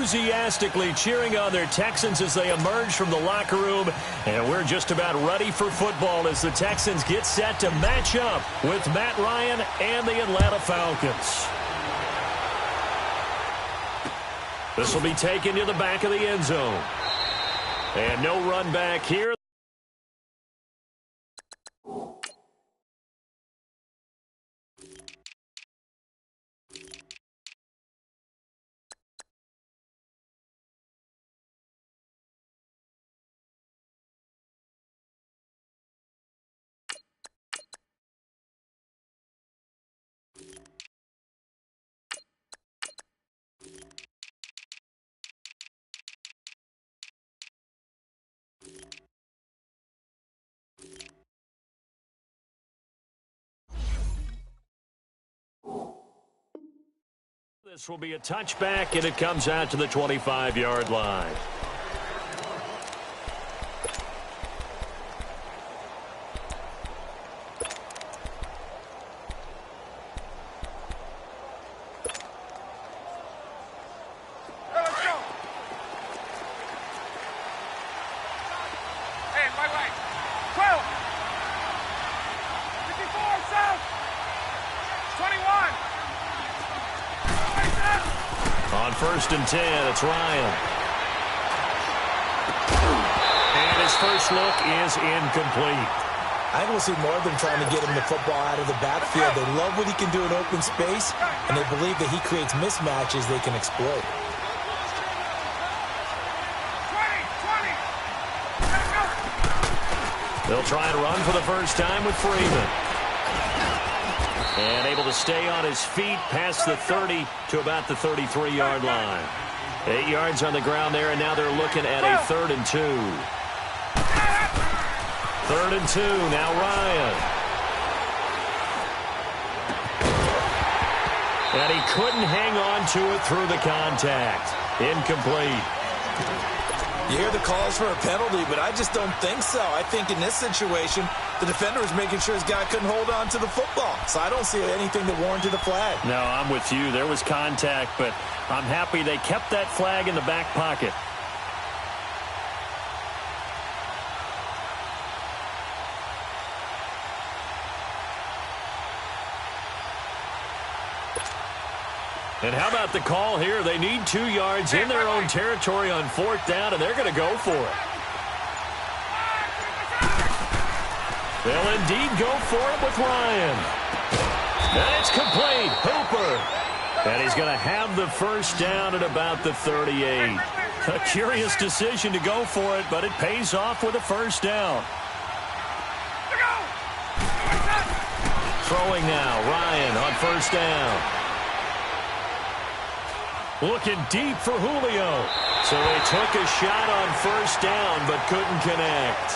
enthusiastically cheering on their Texans as they emerge from the locker room. And we're just about ready for football as the Texans get set to match up with Matt Ryan and the Atlanta Falcons. This will be taken to the back of the end zone. And no run back here. This will be a touchback, and it comes out to the 25-yard line. First and 10, it's Ryan. And his first look is incomplete. I think we'll see more of them trying to get him the football out of the backfield. They love what he can do in open space, and they believe that he creates mismatches they can exploit. 20. They'll try and run for the first time with Freeman. And able to stay on his feet past the 30 to about the 33-yard line. 8 yards on the ground there, and now they're looking at a 3rd and 2. 3rd and 2, now Ryan. And he couldn't hang on to it through the contact. Incomplete. You hear the calls for a penalty, but I just don't think so. I think in this situation, the defender was making sure his guy couldn't hold on to the football. So I don't see anything that warranted a flag. No, I'm with you. There was contact, but I'm happy they kept that flag in the back pocket. And how about the call here? They need 2 yards in their own territory on 4th down, and they're going to go for it. They'll indeed go for it with Ryan. And it's complete. Hooper. And he's going to have the first down at about the 38. A curious decision to go for it, but it pays off with a first down. Throwing now. Ryan on first down. Looking deep for Julio. So they took a shot on first down, but couldn't connect.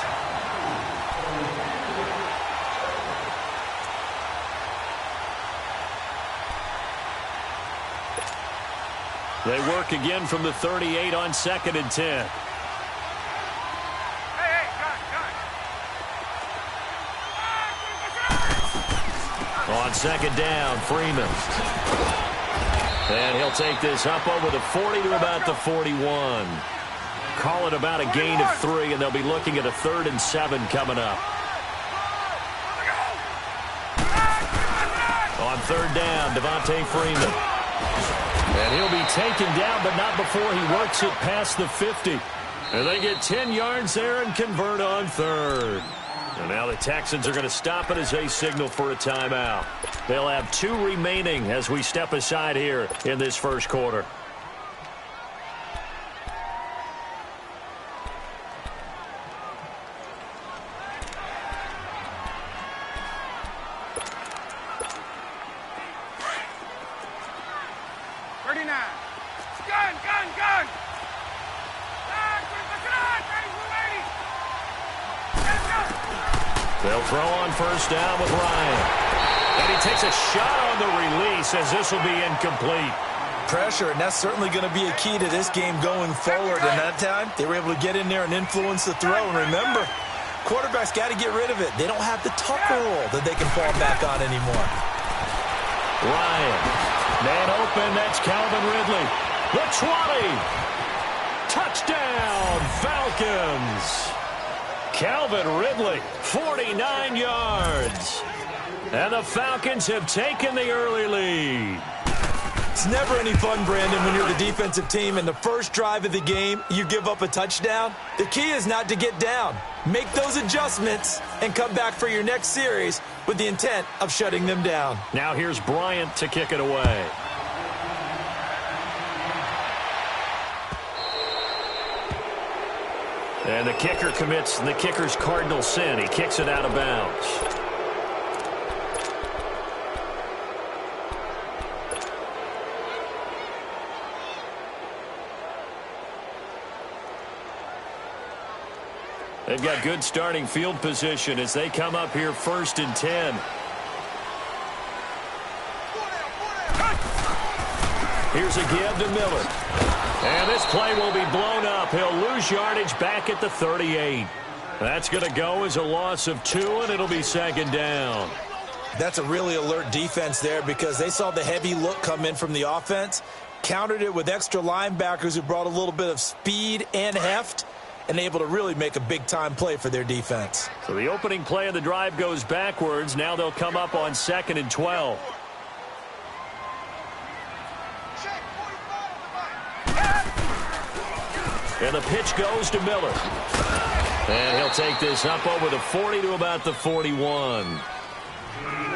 They work again from the 38 on 2nd and 10. On 2nd down, Freeman. And he'll take this up over the 40 to about the 41. Call it about a gain of 3, and they'll be looking at a 3rd and 7 coming up. On 3rd down, Devontae Freeman. And he'll be taken down, but not before he works it past the 50. And they get 10 yards there and convert on 3rd. And now the Texans are going to stop it as they signal for a timeout. They'll have 2 remaining as we step aside here in this first quarter. They'll throw on first down with Ryan. And he takes a shot on the release as this will be incomplete. Pressure, and that's certainly going to be a key to this game going forward. And that time, they were able to get in there and influence the throw. And remember, quarterbacks got to get rid of it. They don't have the Tucker rule that they can fall back on anymore. Ryan, man open, that's Calvin Ridley. The 20. Falcons. Calvin Ridley, 49 yards. And the Falcons have taken the early lead. It's never any fun, Brandon, when you're the defensive team and the first drive of the game, you give up a touchdown. The key is not to get down. Make those adjustments and come back for your next series with the intent of shutting them down. Now here's Bryant to kick it away. And the kicker commits the kicker's cardinal sin. He kicks it out of bounds. They've got good starting field position as they come up here 1st and 10. Here's a give to Miller. And this play will be blown up. He'll lose yardage back at the 38. That's going to go as a loss of 2, and it'll be 2nd down. That's a really alert defense there because they saw the heavy look come in from the offense, countered it with extra linebackers who brought a little bit of speed and heft, and able to really make a big-time play for their defense. So the opening play of the drive goes backwards. Now they'll come up on 2nd and 12. And the pitch goes to Miller. And he'll take this up over the 40 to about the 41.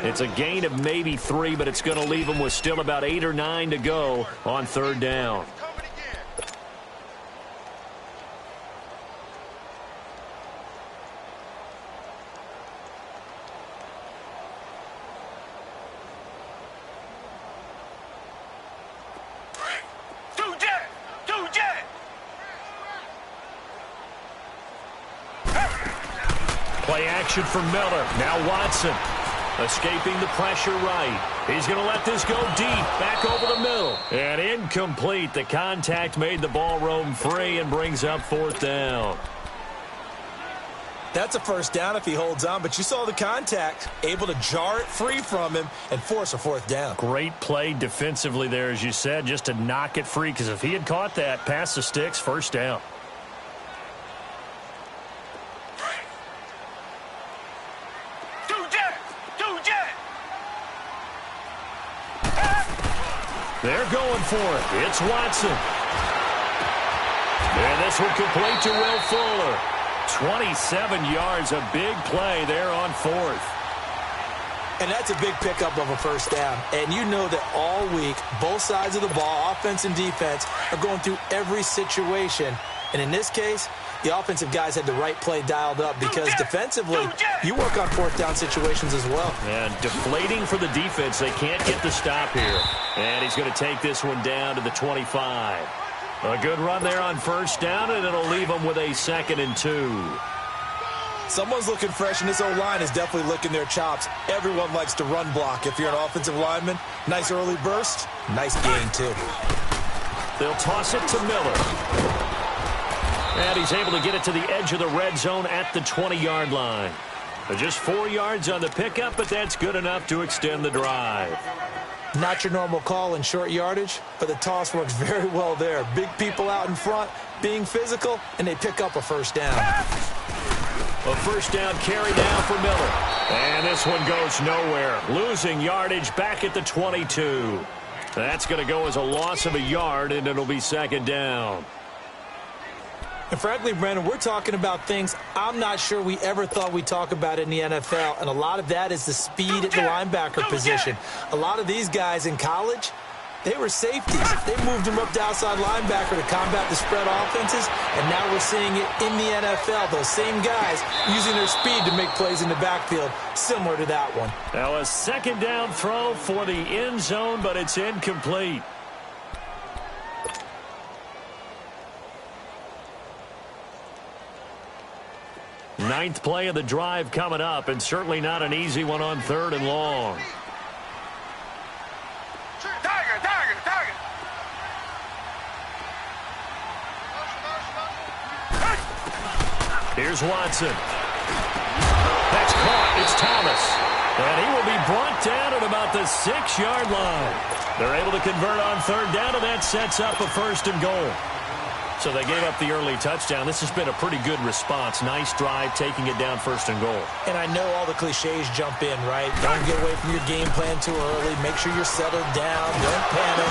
It's a gain of maybe 3, but it's going to leave them with still about 8 or 9 to go on 3rd down. Play action from Miller. Now Watson escaping the pressure right. He's going to let this go deep, back over the middle. And incomplete. The contact made the ball roam free and brings up 4th down. That's a 1st down if he holds on, but you saw the contact, able to jar it free from him and force a 4th down. Great play defensively there, as you said, just to knock it free, because if he had caught that, past the sticks, 1st down. They're going for it. It's Watson. And this will complete to Will Fuller. 27 yards, a big play there on 4th. And that's a big pickup of a 1st down. And you know that all week, both sides of the ball, offense and defense, are going through every situation. And in this case, the offensive guys had the right play dialed up because defensively, you work on 4th down situations as well. And deflating for the defense. They can't get the stop here. And he's going to take this one down to the 25. A good run there on 1st down, and it'll leave them with a 2nd and 2. Someone's looking fresh, and this O-line is definitely licking their chops. Everyone likes to run block. If you're an offensive lineman, nice early burst, nice gain, too. They'll toss it to Miller. And he's able to get it to the edge of the red zone at the 20-yard line. Just 4 yards on the pickup, but that's good enough to extend the drive. Not your normal call in short yardage, but the toss works very well there. Big people out in front, being physical, and they pick up a 1st down. A 1st down carry now for Miller. And this one goes nowhere. Losing yardage back at the 22. That's going to go as a loss of a yard, and it'll be 2nd down. And frankly, Brandon, we're talking about things I'm not sure we ever thought we'd talk about in the NFL, and a lot of that is the speed at the linebacker position. A lot of these guys in college, they were safeties. They moved them up to outside linebacker to combat the spread offenses, and now we're seeing it in the NFL. Those same guys using their speed to make plays in the backfield, similar to that one. Now a 2nd down throw for the end zone, but it's incomplete. Ninth play of the drive coming up, and certainly not an easy one on 3rd and long. Here's Watson. That's caught. It's Thomas. And he will be brought down at about the 6-yard line. They're able to convert on 3rd down, and that sets up a 1st and goal. So they gave up the early touchdown. This has been a pretty good response. Nice drive, taking it down 1st and goal. And I know all the cliches jump in, right? Don't get away from your game plan too early. Make sure you're settled down. Don't panic.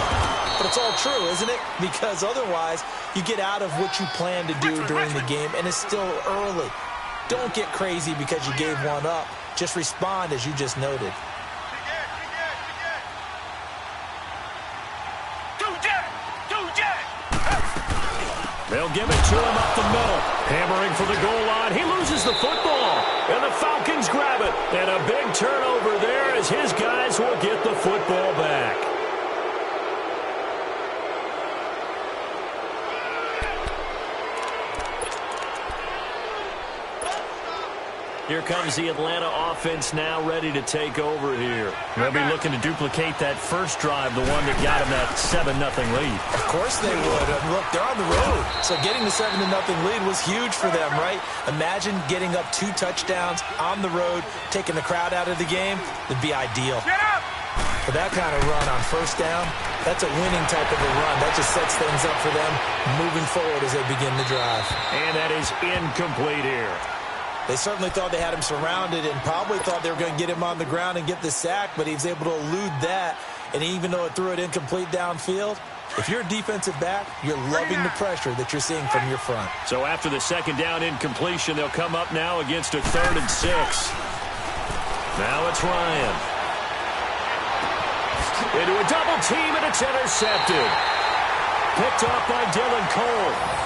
But it's all true, isn't it? Because otherwise, you get out of what you plan to do during the game, and it's still early. Don't get crazy because you gave one up. Just respond as you just noted. They'll give it to him up the middle. Hammering for the goal line. He loses the football. And the Falcons grab it. And a big turnover there as his guys will get the football back. Here comes the Atlanta offense now ready to take over here. They'll be looking to duplicate that first drive, the one that got them that 7-0 lead. Of course they would. Look, they're on the road. So getting the 7-0 lead was huge for them, right? Imagine getting up 2 touchdowns on the road, taking the crowd out of the game. It'd be ideal. For that kind of run on 1st down, that's a winning type of a run. That just sets things up for them moving forward as they begin the drive. And that is incomplete here. They certainly thought they had him surrounded and probably thought they were going to get him on the ground and get the sack, but he was able to elude that. And even though it threw it incomplete downfield, if you're a defensive back, you're loving the pressure that you're seeing from your front. So after the 2nd down incompletion, they'll come up now against a 3rd and 6. Now it's Ryan. Into a double team, and it's intercepted. Picked up by Dylan Cole.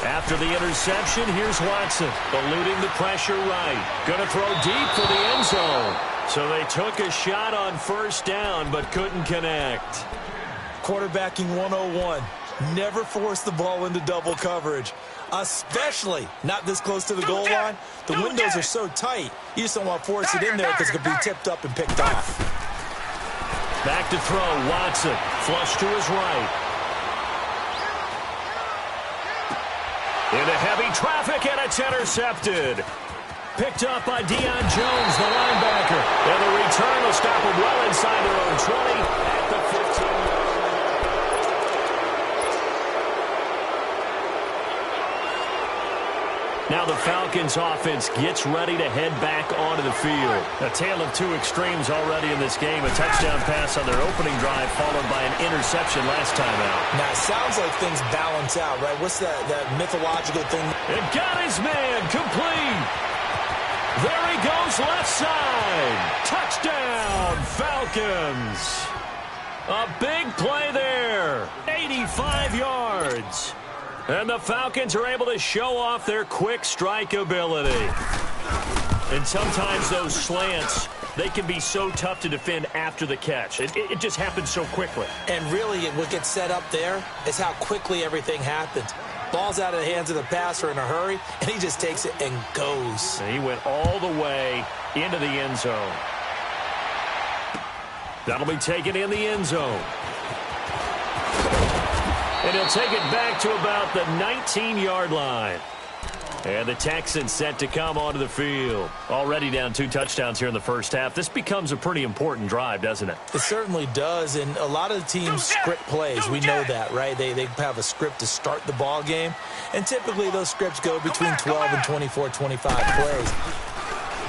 After the interception, here's Watson, eluding the pressure right. Going to throw deep for the end zone. So they took a shot on 1st down, but couldn't connect. Quarterbacking 101. Never force the ball into double coverage, especially not this close to the goal line. The windows are so tight, you just don't want to force it in there because it could be tipped up and picked off. Back to throw, Watson, flush to his right. Into heavy traffic, and it's intercepted. Picked up by Deion Jones, the linebacker. And the return will stop him well inside their own 20 at the 15. Now the Falcons offense gets ready to head back onto the field. A tale of 2 extremes already in this game. A touchdown pass on their opening drive followed by an interception last time out. Now it sounds like things balance out, right? What's that mythological thing? It got his man complete. There he goes left side. Touchdown Falcons. A big play there. 85 yards. And the Falcons are able to show off their quick strike ability. And sometimes those slants, they can be so tough to defend after the catch. It just happens so quickly. And really, what gets set up there is how quickly everything happens. Ball's out of the hands of the passer in a hurry, and he just takes it and goes. And he went all the way into the end zone. That'll be taken in the end zone. And he'll take it back to about the 19-yard line. And the Texans set to come onto the field. Already down 2 touchdowns here in the first half. This becomes a pretty important drive, doesn't it? It certainly does. And a lot of the teams script plays. We know that, right? They have a script to start the ball game. And typically those scripts go between 12 and 24, 25 plays.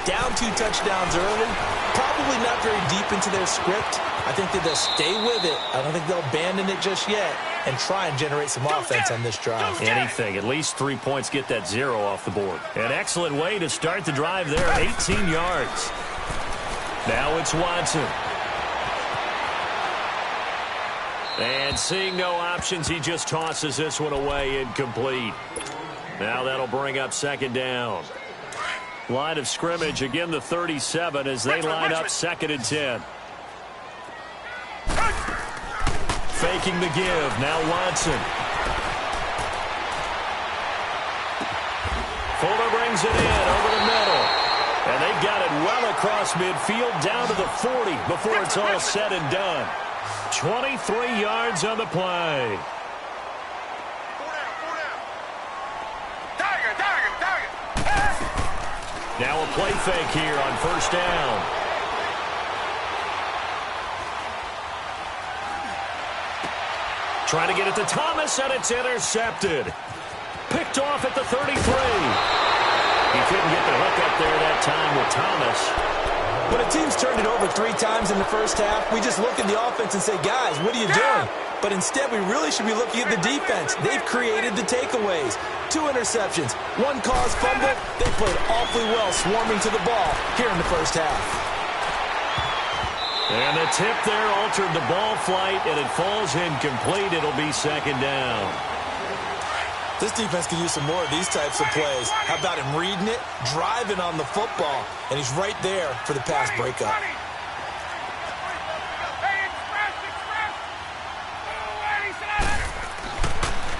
Down 2 touchdowns early, probably not very deep into their script. I think that they'll stay with it. I don't think they'll abandon it just yet and try and generate some offense on this drive. Anything. At least 3 points, get that 0 off the board. An excellent way to start the drive there, 18 yards. Now it's Watson. And seeing no options, he just tosses this one away incomplete. Now that'll bring up 2nd down. Line of scrimmage, again the 37 as they line up 2nd and 10. Faking the give, now Watson. Fuller brings it in over the middle. And they got it well across midfield down to the 40 before it's all said and done. 23 yards on the play. Now a play fake here on first down. Trying to get it to Thomas, and it's intercepted. Picked off at the 33. He couldn't get the hook up there that time with Thomas. When a team's turned it over 3 times in the first half, we just look at the offense and say, guys, what are you doing? But instead, we really should be looking at the defense. They've created the takeaways. 2 interceptions, 1 caused fumble. They played awfully well swarming to the ball here in the first half. And the tip there altered the ball flight, and it falls incomplete. It'll be second down. This defense can use some more of these types of plays. How about him reading it, driving on the football, and he's right there for the pass breakup.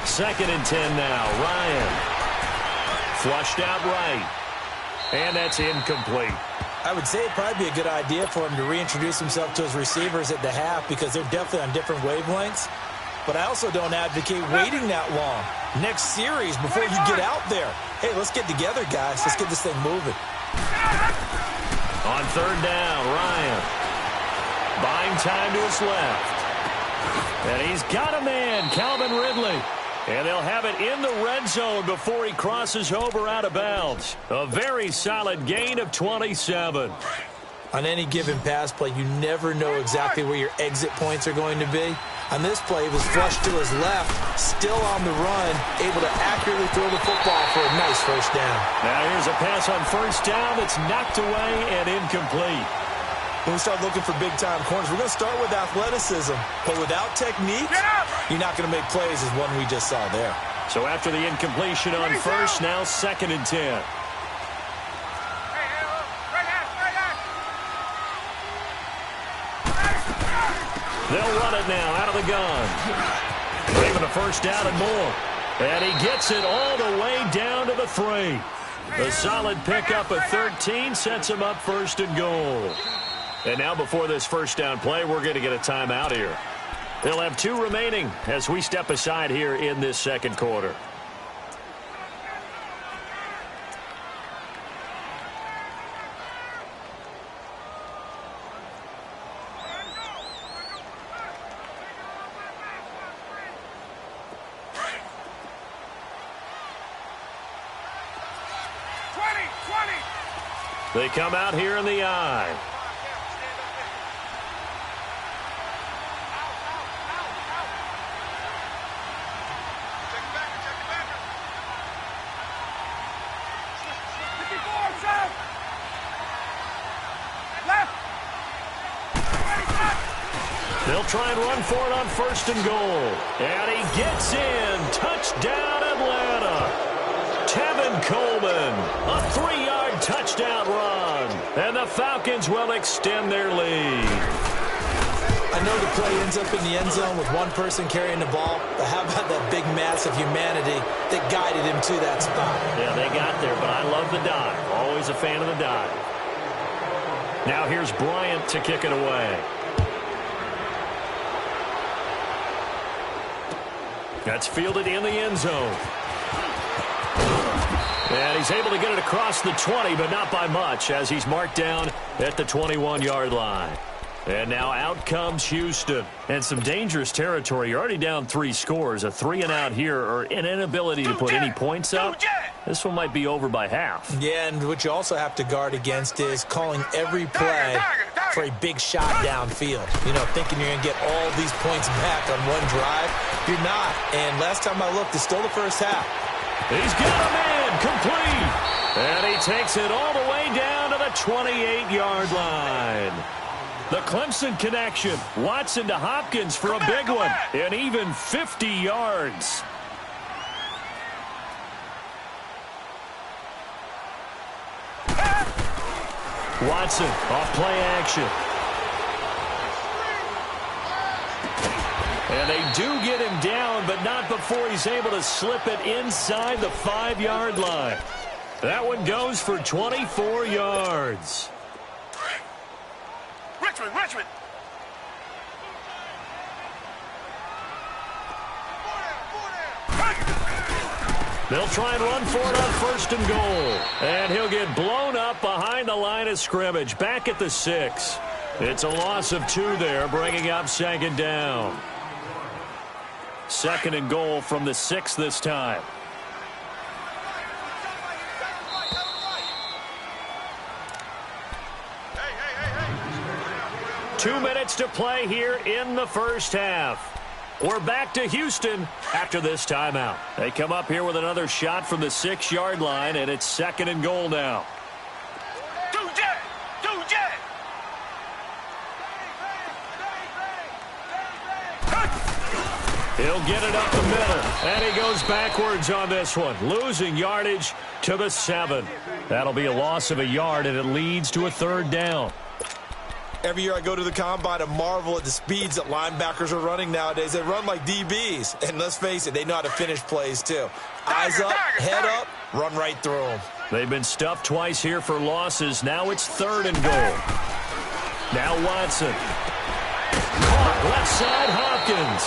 Second and 10 now. Ryan. Flushed out right. And that's incomplete. I would say it'd probably be a good idea for him to reintroduce himself to his receivers at the half because they're definitely on different wavelengths. But I also don't advocate waiting that long. Next series before you get out there. Hey, let's get together, guys. Let's get this thing moving. On third down, Ryan. Buying time to his left. And he's got a man, Calvin Ridley. And they'll have it in the red zone before he crosses over out of bounds. A very solid gain of 27. On any given pass play, you never know exactly where your exit points are going to be. On this play, he was flushed to his left, still on the run, able to accurately throw the football for a nice first down. Now here's a pass on first down that's knocked away and incomplete. When we start looking for big-time corners, we're going to start with athleticism. But without technique, you're not going to make plays as one we just saw there. So after the incompletion on first, now second and 10. They'll run it now out of the gun. Saving a first down and more. And he gets it all the way down to the 3. A solid pickup of 13 sets him up first and goal. And now before this first down play, we're going to get a timeout here. They'll have 2 remaining as we step aside here in this second quarter. They come out here in the eye. They'll try and run for it on first and goal. And he gets in. Touchdown, Atlanta. Tevin Coleman, a 3-yard touchdown run. And the Falcons will extend their lead. I know the play ends up in the end zone with one person carrying the ball, but how about that big mass of humanity that guided him to that spot? Yeah, they got there, but I love the dive. Always a fan of the dive. Now here's Bryant to kick it away. That's fielded in the end zone. And he's able to get it across the 20, but not by much, as he's marked down at the 21-yard line. And now out comes Houston. And some dangerous territory. You're already down 3 scores. A 3-and-out here, or an inability to put any points up. This one might be over by half. Yeah, and what you also have to guard against is calling every play for a big shot downfield. You know, thinking you're going to get all these points back on one drive. You're not. And last time I looked, it's still the first half. He's got a man complete. And he takes it all the way down to the 28-yard line. The Clemson connection. Watson to Hopkins for a big one. And even 50 yards. Watson off play action. And they do get him down, but not before he's able to slip it inside the 5-yard line. That one goes for 24 yards. Richmond. They'll try and run for it on 1st and goal. And he'll get blown up behind the line of scrimmage. Back at the 6. It's a loss of 2 there, bringing up 2nd down. 2nd and goal from the 6 this time. Hey. 2 minutes to play here in the first half. We're back to Houston after this timeout. They come up here with another shot from the 6-yard line, and it's 2nd and goal now. He'll get it up the middle, and he goes backwards on this one, losing yardage to the 7. That'll be a loss of a yard, and it leads to a 3rd down. Every year I go to the combine and marvel at the speeds that linebackers are running nowadays. They run like DBs. And let's face it, they know how to finish plays too. Eyes up, head up, run right through them. They've been stuffed twice here for losses. Now it's 3rd and goal. Now Watson. Caught left side, Hopkins.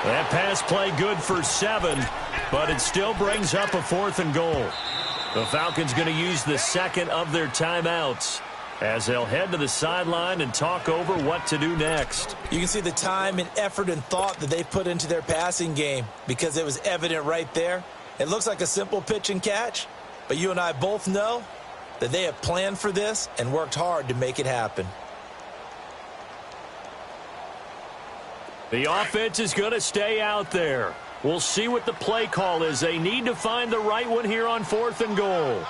That pass play good for 7, but it still brings up a 4th and goal. The Falcons going to use the 2nd of their timeouts as they'll head to the sideline and talk over what to do next. You can see the time and effort and thought that they put into their passing game because it was evident right there. It looks like a simple pitch and catch, but you and I both know that they have planned for this and worked hard to make it happen. The offense is going to stay out there. We'll see what the play call is. They need to find the right one here on 4th and goal.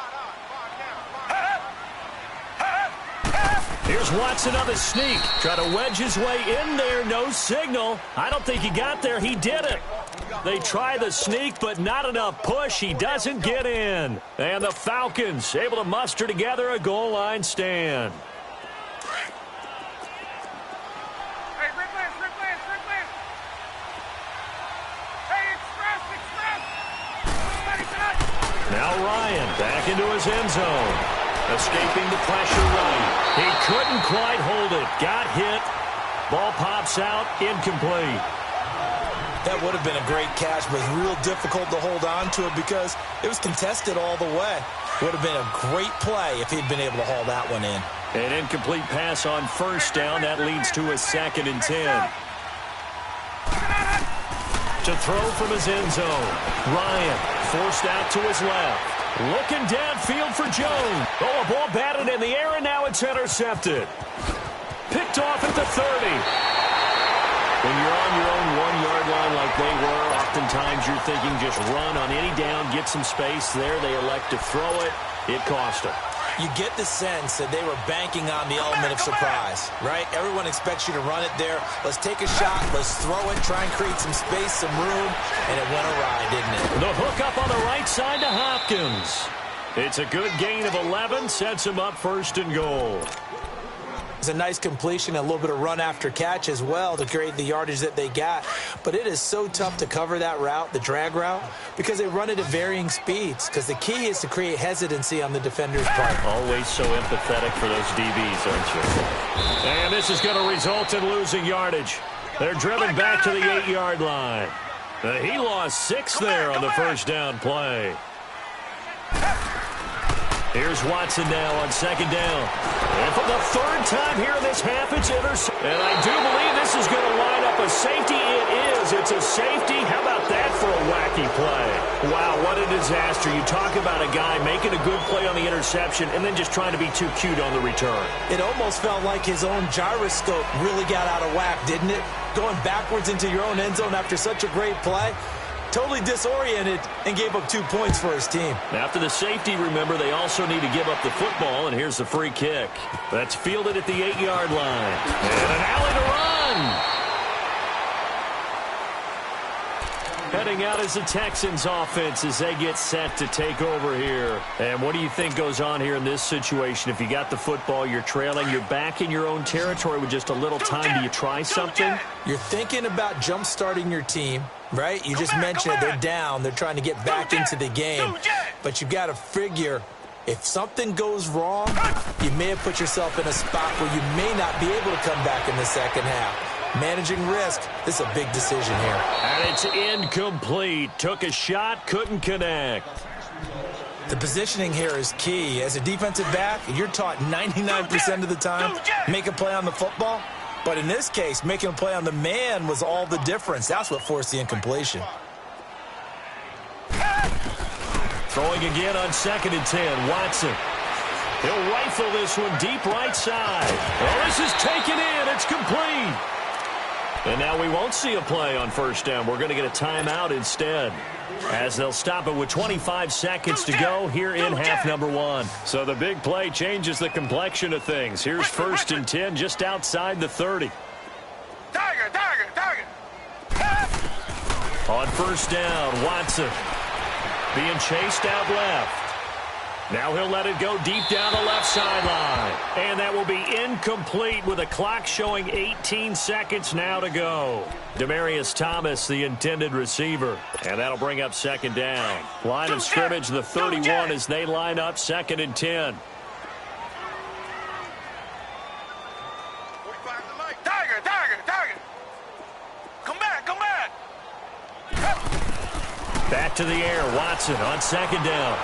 Here's Watson on the sneak. Try to wedge his way in there. No signal. I don't think he got there. He didn't. They try the sneak, but not enough push. He doesn't get in. And the Falcons able to muster together a goal line stand. Now Ryan back into his end zone. Escaping the pressure right. He couldn't quite hold it. Got hit. Ball pops out. Incomplete. That would have been a great catch, but it's real difficult to hold on to it because it was contested all the way. Would have been a great play if he'd been able to haul that one in. An incomplete pass on 1st down. That leads to a 2nd and 10. To throw from his end zone. Ryan forced out to his left. Looking downfield for Jones. Oh, a ball batted in the air, and now it's intercepted. Picked off at the 30. When you're on your own 1-yard line like they were, oftentimes you're thinking just run on any down, get some space there. They elect to throw it. It cost them. You get the sense that they were banking on the element of surprise, right? Everyone expects you to run it there. Let's take a shot. Let's throw it. Try and create some space, some room. And it went awry, didn't it? The hook up on the right side to Hopkins. It's a good gain of 11. Sets him up 1st and goal. It's a nice completion, a little bit of run after catch as well to create the yardage that they got. But it is so tough to cover that route, the drag route, because they run it at varying speeds. Because the key is to create hesitancy on the defender's part. Always so empathetic for those DBs, aren't you? And this is going to result in losing yardage. They're driven back to the 8-yard line. He lost 6 there on the 1st down play. Here's Watson now on 2nd down. And for the 3rd time here in this half, it's intercepted. And I do believe this is going to line up a safety. It is. It's a safety. How about that for a wacky play? Wow, what a disaster. You talk about a guy making a good play on the interception and then just trying to be too cute on the return. It almost felt like his own gyroscope really got out of whack, didn't it? Going backwards into your own end zone after such a great play. Totally disoriented and gave up 2 points for his team. After the safety, remember, they also need to give up the football, and here's the free kick. That's fielded at the 8-yard line. And an alley to run. Heading out as the Texans offense as they get set to take over here. And what do you think goes on here in this situation? If you got the football, you're trailing, you're back in your own territory with just a little time. Do you try something? You're thinking about jump-starting your team, right? You just mentioned it. They're down. They're trying to get back into the game. But you've got to figure If something goes wrong, you may have put yourself in a spot where you may not be able to come back in the second half. Managing risk, this is a big decision here. And it's incomplete. Took a shot, couldn't connect. The positioning here is key. As a defensive back, you're taught 99% of the time, make a play on the football. But in this case, making a play on the man was all the difference. That's what forced the incompletion. Throwing again on 2nd and 10. Watson. He'll rifle this one deep right side. Oh, this is taken in. It's complete. And now we won't see a play on 1st down. We're going to get a timeout instead, as they'll stop it with 25 seconds to go here in half number 1. So the big play changes the complexion of things. Here's 1st and 10 just outside the 30. On 1st down, Watson being chased out left. Now he'll let it go deep down the left sideline. And that will be incomplete with a clock showing 18 seconds now to go. Demaryius Thomas, the intended receiver. And that'll bring up 2nd down. Line of scrimmage, the 31 as they line up 2nd and 10. Back to the air, Watson on 2nd down.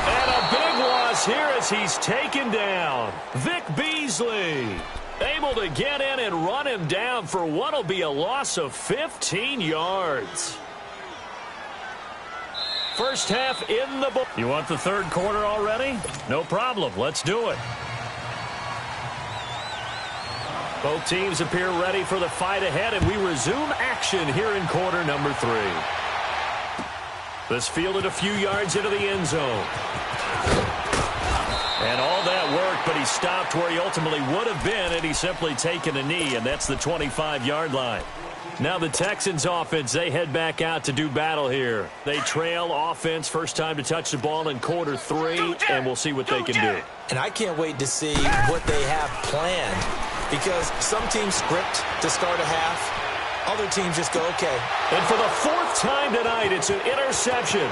And a big loss here as he's taken down. Vic Beasley able to get in and run him down for what will be a loss of 15 yards. First half in the book. You want the 3rd quarter already? No problem. Let's do it. Both teams appear ready for the fight ahead, and we resume action here in quarter number 3. This fielded a few yards into the end zone. And all that worked, but he stopped where he ultimately would have been had he simply taken a knee, and that's the 25-yard line. Now the Texans offense, they head back out to do battle here. They trail offense, first time to touch the ball in quarter 3, and we'll see what they can do. And I can't wait to see what they have planned, because some teams script to start a half. Other teams just go, okay. And for the 4th time tonight, it's an interception.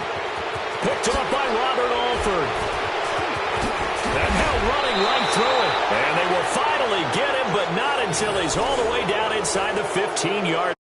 Picked up by Robert Alford. And now running right through it. And they will finally get him, but not until he's all the way down inside the 15-yard